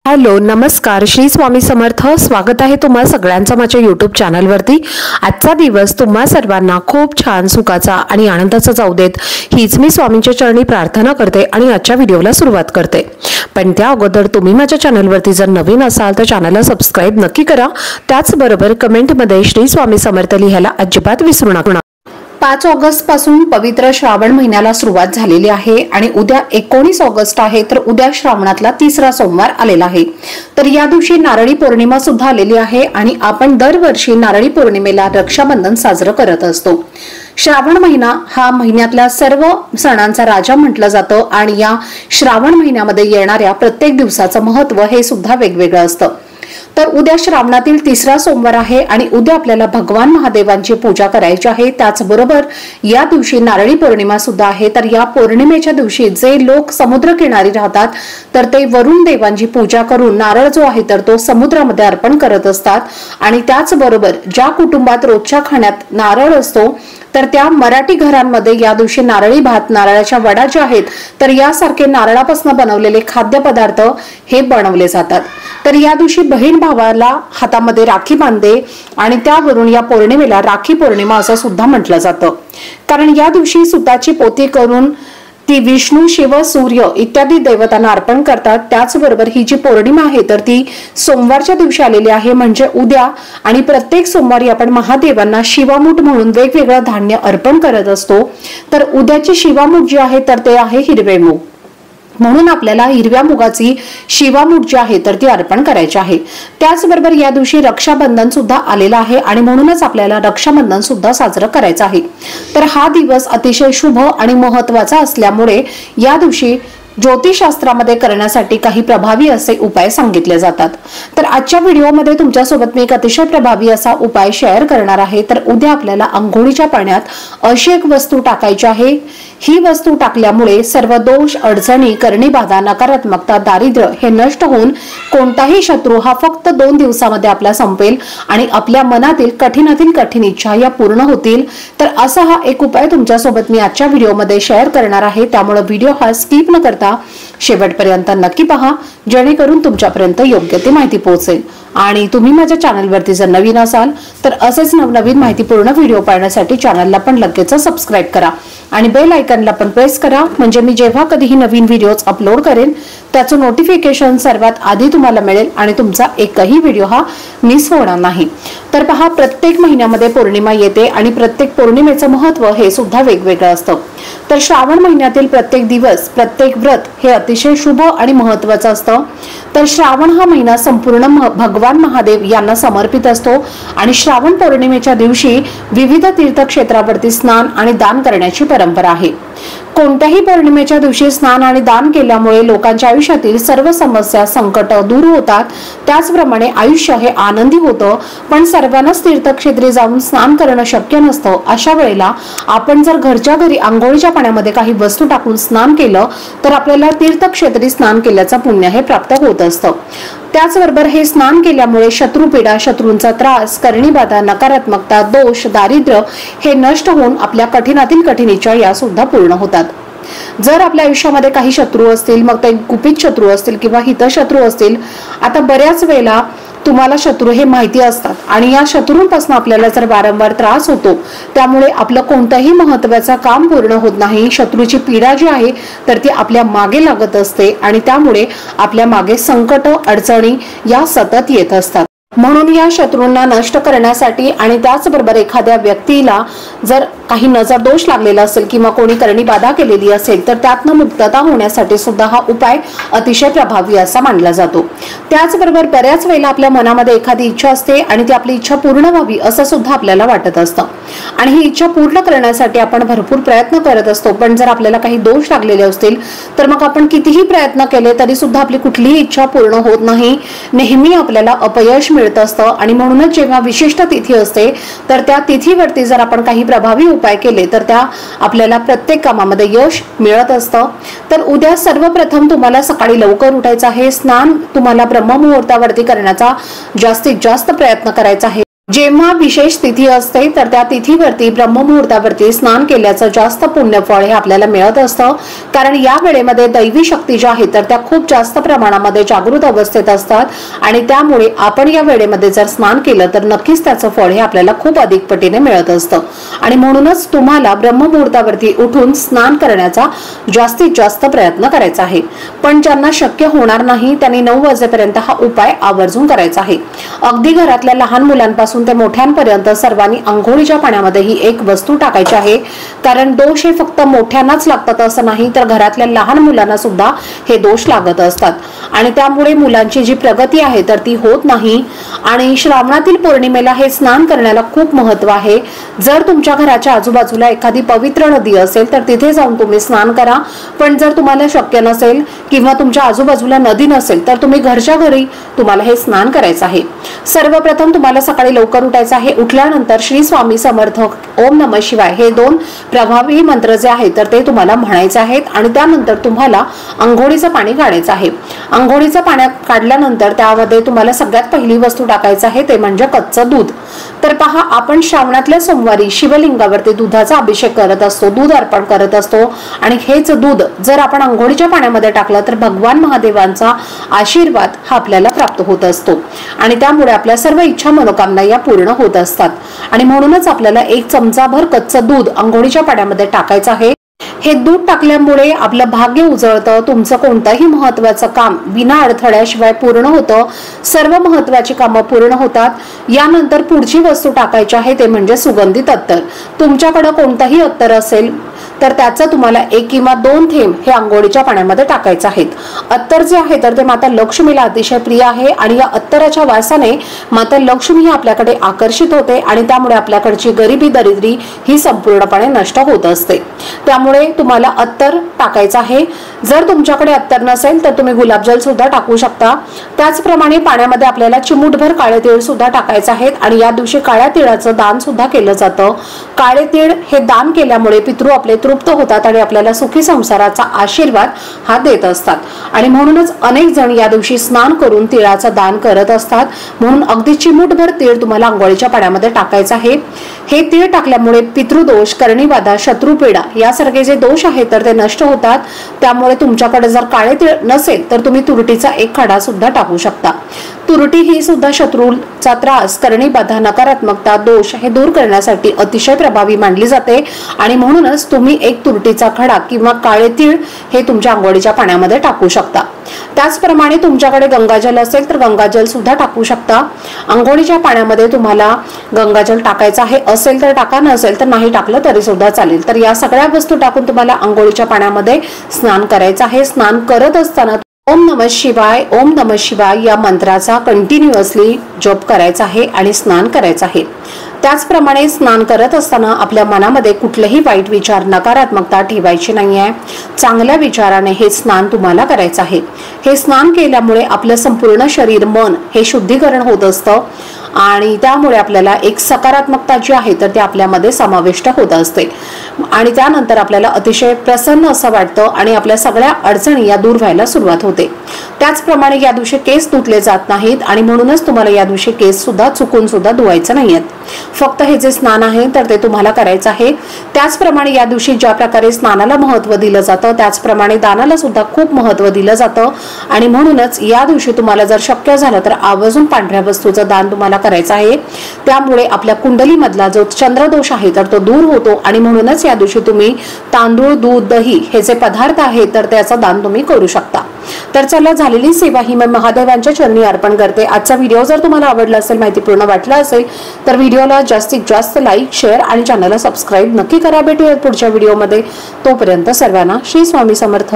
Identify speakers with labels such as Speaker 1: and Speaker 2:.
Speaker 1: Hello नमस्कार श्री स्वामी समर्थ। स्वागत आहे तुम्हा सगळ्यांचं माझ्या YouTube चॅनलवरती। आजचा दिवस तुम्हा सर्वांना खूप छान सुखाचा आणि आनंदाचा जाऊ देत हीच मी स्वामींच्या चरणी प्रार्थना करते आणि आजच्या व्हिडिओला सुरुवात करते। पण त्या अगोदर तुम्ही माझ्या चॅनलवरती जर नवीन असाल तर चॅनलला सबस्क्राइब नक्की करा। त्याचबरोबर कमेंटमध्ये श्री स्वामी समर्थ लिहायला अजिबात विसरू नका। 5 ऑगस्ट पासून पवित्र श्रावण महिन्याला सुरुवात झालेली आहे आणि उद्या 19 ऑगस्ट आहे, तर उद्या श्रावणातला तिसरा सोमवार आलेला आहे। तर या दिवशी नारळी पौर्णिमा सुद्धा आलेली आहे आणि आपण दरवर्षी नारळी पौर्णिमेला रक्षाबंधन साजरा करत असतो। श्रावण महिना हा महिन्यातल्या सर्व सणांचा राजा म्हटलं जातं आणि या श्रावण महिन्यामध्ये येणाऱ्या प्रत्येक दिवसाचं महत्त्व हे सुद्धा वेगवेगळं असतं। तर उद्या श्रावणातील तिसरा सोमवार आहे आणि उद्या आपल्याला भगवान महादेवांची पूजा करायची आहे। त्याचबरोबर या दिवशी नारळी पौर्णिमा सुद्धा आहे। तर या पौर्णिमेच्या दिवशी जे लोक समुद्र किनारी राहतात तर ते वरुण देवांची पूजा करून नारळ जो आहे तर तो समुद्रामध्ये अर्पण करत असतात। आणि त्याचबरोबर ज्या कुटुंबात रोजच्या खाण्यात नारळ असतो तर त्या मराठी घरांमध्ये या दिवशी नारळी भात, नारळाच्या वड्या ज्या आहेत तर यासारखे नारळापासून बनवलेले खाद्यपदार्थ हे बनवले जातात। तर या दिवशी बहीण भावाला हातामध्ये राखी बांधते आणि त्यावरून या पौर्णिमेला राखी पौर्णिमा असं सुद्धा म्हटलं जातं। कारण या दिवशी सुताची पोथी करून ती विष्णू, शिव, सूर्य इत्यादी देवतांना अर्पण करतात। त्याचबरोबर ही जी पौर्णिमा आहे तर ती सोमवारच्या दिवशी आलेली आहे, म्हणजे उद्या। आणि प्रत्येक सोमवारी आपण महादेवांना शिवामूठ म्हणून वेगवेगळं धान्य अर्पण करत असतो। तर उद्याची शिवामूठ जी आहे तर ते आहे हिरवे मूग, म्हणून आपल्याला हिरव्या मुगाची शिवामूठ जी आहे तर ती अर्पण करायची आहे। त्याचबरोबर या दिवशी रक्षाबंधन सुद्धा आलेला आहे आणि म्हणूनच आपल्याला रक्षाबंधन सुद्धा साजरं करायचं आहे। तर हा दिवस अतिशय शुभ आणि महत्त्वाचा असल्यामुळे या दिवशी ज्योतिषशास्त्रामध्ये करण्यासाठी काही प्रभावी असे उपाय सांगितले जातात। तर आजच्या व्हिडिओमध्ये तुमच्यासोबत मी एक अतिशय प्रभावी असा उपाय शेअर करणार आहे। तर उद्या आपल्याला अंघोळीच्या पाण्यात अशी एक वस्तू टाकायची आहे। ही वस्तू टाकल्यामुळे सर्व दोष, अडचणी, करणी बाधा, नकारात्मकता, दारिद्र्य हे नष्ट होऊन कोणताही शत्रू हा फक्त 2 दिवसामध्ये आपला संपेल आणि आपल्या मनातील कठीणातील कठीण इच्छा या पूर्ण होतील। तर असा हा एक उपाय तुमच्यासोबत मी आजच्या व्हिडिओमध्ये शेअर करणार आहे। त्यामुळे व्हिडिओ हा स्किप न करता शेवटपर्यंत नक्की पहा, जेणेकरून तुमच्यापर्यंत योग्य ती माहिती पोहोचेल। आणि तुम्ही माझ्या चॅनलवरती जर नवीन असाल तर असेच नवनवीन माहितीपूर्ण व्हिडिओ पाहण्यासाठी चॅनलला पण लगेच सबस्क्राइब करा आणि बेल आयकॉनला पण प्रेस करा, म्हणजे मी जेव्हा कधीही नवीन व्हिडिओज अपलोड करेन त्याचं नोटिफिकेशन सर्वात आधी तुम्हाला मिळेल आणि तुमचा एकही व्हिडिओ हा मिस होणार नाही। तर पहा, प्रत्येक महिन्यामध्ये पौर्णिमा येते आणि प्रत्येक पौर्णिमेचं महत्त्व हे सुद्धा वेगवेगळं असतं। तर श्रावण महिन्यातील प्रत्येक दिवस, प्रत्येक व्रत हे अतिशय शुभ आणि महत्त्वाचं असतं। तर श्रावण हा महिना संपूर्ण भगवान महादेव यांना समर्पित असतो आणि श्रावण पौर्णिमेच्या दिवशी विविध तीर्थक्षेत्रावरती स्नान आणि दान करण्याची परंपरा आहे। कोणत्याही पौर्णिमेच्या दिवशी स्नान आणि दान केल्यामुळे लोकांच्या आयुष्यातील सर्व समस्या, संकट दूर होतात। त्याचप्रमाणे आयुष्य हे आनंदी होतं। पण सर्वांनाच तीर्थक्षेत्री जाऊन स्नान करणं शक्य नसतं। अशा वेळेला आपण जर घरच्या घरी आंघोळीच्या पाण्यामध्ये काही वस्तू टाकून स्नान केलं तर आपल्याला तीर्थक्षेत्री स्नान केल्याचं पुण्य हे प्राप्त होत असतं। त्याचबरोबर हे स्नान केल्यामुळे शत्रुपीडा, शत्रूंचा त्रास, करणी बाधा, नकारात्मकता, दोष, दारिद्र्य हे नष्ट होऊन आपल्या कठीणातील कठीण इच्छा या सुद्धा पूर्ण होतात। जर आपल्या आयुष्यामध्ये काही शत्रू असतील, मग ते गुपित शत्रू असतील किंवा हितशत्रू असतील, आता बऱ्याच वेळेला तुम्हाला शत्रू हे माहिती असतात आणि या शत्रूंपासून आपल्याला जर वारंवार त्रास होतो, त्यामुळे आपलं कोणतंही महत्त्वाचं काम पूर्ण होत नाही। शत्रूची पीडा जी आहे तर ती आपल्या मागे लागत असते आणि त्यामुळे आपल्या मागे संकट, अडचणी या सतत येत असतात। म्हणून या शत्रूंना नष्ट करण्यासाठी आणि त्याचबरोबर एखाद्या व्यक्तीला जर काही नजर दोष लागलेला असेल किंवा कोणी करणी बाधा केलेली असेल तर त्यातनं मुक्तता होण्यासाठी सुद्धा हा उपाय अतिशय प्रभावी असा मानला जातो। त्याचबरोबर बऱ्याच वेळेला आपल्या मनामध्ये एखादी इच्छा असते आणि ती आपली इच्छा पूर्ण व्हावी असं सुद्धा आपल्याला वाटत असतं आणि ही इच्छा पूर्ण करण्यासाठी आपण भरपूर प्रयत्न करत असतो। पण जर आपल्याला काही दोष लागलेले असतील तर मग आपण कितीही प्रयत्न केले तरी सुद्धा आपली कुठलीही इच्छा पूर्ण होत नाही। नेहमी आपल्याला अपयश मिळत असतं आणि म्हणूनच जेव्हा विशिष्ट तिथी असते तर त्या तिथीवरती जर आपण काही प्रभावी उपाय केले तर त्या आपल्याला प्रत्येक कामामध्ये यश मिळत असतं। तर उद्या सर्वप्रथम तुम्हाला सकाळी लवकर उठायचं आहे। स्नान तुम्हाला ब्रह्ममुहूर्तावरती करण्याचा जास्तीत जास्त प्रयत्न करायचा आहे। जेव्हा विशेष तिथी असते तर त्या तिथीवरती ब्रह्ममुहूर्तावरती स्नान केल्याचं जास्त पुण्यफळ हे आपल्याला मिळत असतं, कारण या वेळेमध्ये दैवी शक्ती ज्या आहेत तर त्या खूप जास्त प्रमाणामध्ये जागृत अवस्थेत असतात आणि त्यामुळे आपण या वेळेमध्ये जर स्नान केलं तर नक्कीच त्याचं फळ हे आपल्याला खूप अधिक पटीने मिळत असतं। आणि म्हणूनच तुम्हाला ब्रह्ममुहूर्तावरती उठून स्नान करण्याचा जास्तीत जास्त प्रयत्न करायचा आहे। पण ज्यांना शक्य होणार नाही त्यांनी 9 वाजेपर्यंत हा उपाय आवर्जून करायचा आहे। अगदी घरातल्या लहान मुलांपासून ते मोठ्यांपर्यंत सर्वांनी अंघोळीच्या पाण्यामध्ये ही एक वस्तू टाकायची आहे, कारण दोष हे फक्त मोठ्यांनाच लागतात असं नाही तर घरातल्या लहान मुलांना सुद्धा हे दोष लागत असतात आणि त्यामुळे मुलांची जी प्रगती आहे तर ती होत नाही। आणि श्रावणातील पौर्णिमेला हे स्नान करण्याला खूप महत्त्व आहे। जर तुमच्या घराच्या आजूबाजूला एखादी पवित्र नदी असेल तर तिथे जाऊन तुम्ही स्नान करा, पण जर तुम्हाला शक्य नसेल किंवा तुमच्या आजूबाजूला नदी नसेल तर तुम्ही घरच्या घरी तुम्हाला हे स्नान करायचं आहे। सर्वप्रथम तुम्हाला सकाळी लवकर उठायचं आहे। उठल्यानंतर श्री स्वामी समर्थ, ओम नमः शिवाय हे 2 प्रभावी मंत्र जे आहेत तर ते तुम्हाला म्हणायचे आहेत आणि त्यानंतर तुम्हाला अंघोळीचं पाणी काढायचं आहे। अंघोळीचं पाणी काढल्यानंतर त्यामध्ये तुम्हाला सगळ्यात पहिली वस्तू टाकायचं आहे ते म्हणजे कच्चं दूध। तर पहा, आपण श्रावणातल्या सोमवारी शिवलिंगावरती दुधाचा अभिषेक करत असतो, दूध अर्पण करत असतो आणि हेच दूध जर आपण अंघोळीच्या पाण्यामध्ये टाकलं तर भगवान महादेवांचा आशीर्वाद हा आपल्याला प्राप्त होत असतो आणि त्यामुळे आपल्या सर्व इच्छा मनोकामना या पूर्ण होत असतात। आणि म्हणूनच आपल्याला 1 चमचाभर कच्चं दूध अंघोळीच्या पाण्यामध्ये टाकायचं आहे। हे दूध टाकल्यामुळे आपलं भाग्य उजळतं, तुमचं कोणतंही महत्त्वाचं काम विना अडथळ्याशिवाय पूर्ण होतं, सर्व महत्त्वाची कामं पूर्ण होतात। यानंतर पुढची वस्तू टाकायची आहे ते म्हणजे सुगंधित अत्तर। तुमच्याकडे कोणताही अत्तर असेल तर त्याचं तुम्हाला 1 किंवा 2 थेंब हे अंघोळीच्या पाण्यामध्ये टाकायचं आहे। अत्तर जे आहे तर ते माता लक्ष्मीला अतिशय प्रिय आहे आणि या अत्तराच्या वासाने माता लक्ष्मी ही आपल्याकडे आकर्षित होते आणि त्यामुळे आपल्याकडची गरिबी दरिद्री ही संपूर्णपणे नष्ट होत असते। त्यामुळे तुम्हाला अत्तर टाकायचं आहे। जर तुमच्याकडे अत्तर नसेल तर तुम्ही गुलाबजल सुद्धा टाकू शकता। त्याचप्रमाणे पाण्यामध्ये आपल्याला चिमूटभर काळे तीळ सुद्धा टाकायचे आहेत आणि या दिवशी काळ्या तिळाचं दान सुद्धा केलं जातं। काळे तीळ हे दान केल्यामुळे पितृ आपले तृप्त होतात आणि आपल्याला सुखी संसाराचा आशीर्वाद हा देत असतात आणि म्हणूनच अनेक जण या दिवशी स्नान करून तिळाचं दान करत असतात। म्हणून अगदी चिमूटभर तीळ तुम्हाला अंघोळीच्या पाण्यामध्ये टाकायचं आहे। हे तीळ टाकल्यामुळे पितृदोष, करणीबाधा, शत्रुपीडा यासारखे जे दोष आहेत तर ते नष्ट होतात। त्यामुळे तुमच्याकडे जर काळे तीळ नसेल तर तुम्ही तुरटीचा 1 खडा सुद्धा टाकू शकता। तुरटी ही सुद्धा शत्रूचा त्रास, करणीबाधा, नकारात्मकता, दोष हे दूर करण्यासाठी अतिशय प्रभावी मानली जाते आणि म्हणूनच तुम्ही 1 तुरटीचा खडा किंवा काळे तीळ हे तुमच्या अंघोळीच्या पाण्यामध्ये टाकू शकता। त्याचप्रमाणे तुमच्याकडे गंगाजल असेल तर गंगाजल सुद्धा टाकू शकता। अंघोळीच्या पाण्यामध्ये तुम्हाला गंगाजल टाकायचं आहे, असेल तर टाका, नसेल तर नाही टाकलं तरी सुद्धा चालेल। तर या सगळ्या वस्तू टाकून तुम्हाला अंघोळीच्या पाण्यामध्ये स्नान करायचं आहे। स्नान करत असताना ओम नमः शिवाय, ओम नमः शिवाय या मंत्राचा कंटिन्युअसली जप करायचा आहे आणि स्नान करायचं आहे। त्याचप्रमाणे स्नान करत असताना आपल्या मनामध्ये कुठलेही वाईट विचार, नकारात्मकता ठेवायची नाहीये। चांगल्या विचाराने हे स्नान तुम्हाला करायचं आहे। हे स्नान केल्यामुळे आपलं संपूर्ण शरीर, मन हे शुद्धीकरण होत असतं आणि त्यामुळे आपल्याला एक सकारात्मकता जी आहे तर ते आपल्यामध्ये समाविष्ट होत असते आणि त्यानंतर आपल्याला अतिशय प्रसन्न असं वाटतं आणि आपल्या सगळ्या अडचणी या दूर व्हायला सुरुवात होते। त्याचप्रमाणे या दिवशी केस धुतले जात नाहीत आणि म्हणूनच तुम्हाला या दिवशी केस सुद्धा चुकून सुद्धा धुवायचे नाहीत। फक्त हे जे स्नान आहे तर ते तुम्हाला करायचं आहे। त्याचप्रमाणे या दिवशी ज्या प्रकारे स्नानाला महत्त्व दिलं जातं त्याचप्रमाणे दानाला सुद्धा खूप महत्त्व दिलं जातं आणि म्हणूनच या दिवशी तुम्हाला जर शक्य झालं तर आवर्जून पांढऱ्या वस्तूचं दान तुम्हाला करायचं आहे। त्यामुळे आपल्या कुंडलीमधला जो चंद्रदोष आहे तर तो दूर होतो आणि म्हणूनच या दिवशी तुम्ही तांदूळ, दूध, दही हे जे पदार्थ आहेत तर त्याचं दान तुम्ही करू शकता। तर चला, झालेली सेवा ही मी महादेवांच्या चरणी अर्पण करते। आजचा व्हिडिओ जर तुम्हाला आवडला असेल, माहितीपूर्ण वाटला असेल तर व्हिडिओला जास्तीत जास्त लाईक, शेअर आणि चॅनलला सबस्क्राईब नक्की करा। भेटूयात पुढच्या व्हिडिओमध्ये। तोपर्यंत सर्वांना श्री स्वामी समर्थ।